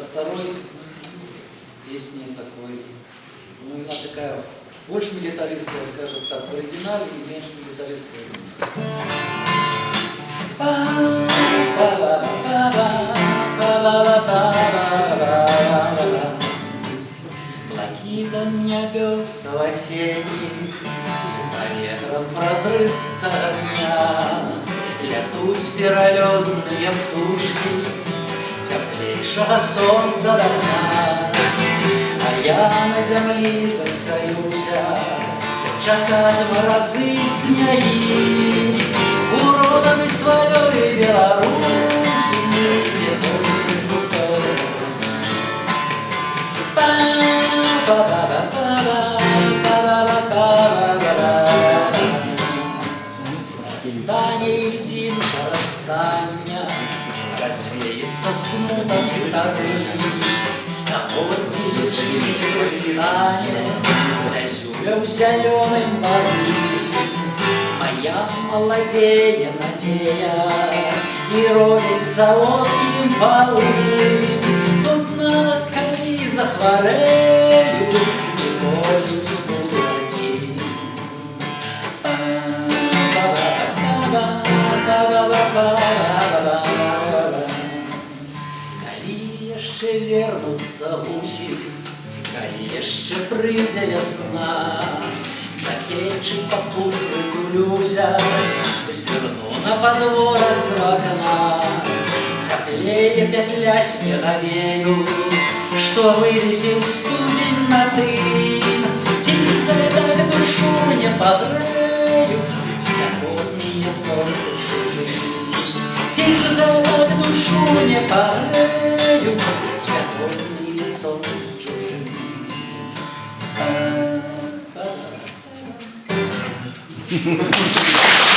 второй песни такой, ну, она такая, больше милитаристская, скажем так, в оригинале и меньше милитаристская. Блокида небес осенний, по ветрам разрыста дня, летут спиралённые птушки, теплейшего солнца до дня. А я на земле застаюся, чакать морозы сняги, уродами своей Беларуси, где будет крутой. Расстание единство, расстання, развеется смута стары, сковородки жизни восстание, зазюля зеленым воды. Моя молодея надея и родит солодким полы. Тут на коли захворею, николи не буду один. Коли еще вернутся гуси, коли еще прийде весна, на печи по кухне тулюся, сверну на подворок с окна. Теплее петлясь не навею, что вылезем студень на тын. Тихо так душу не погреют сегодняшние солнце чужие. Тихо так душу не погреют сегодняшние солнце чужие. Thank you.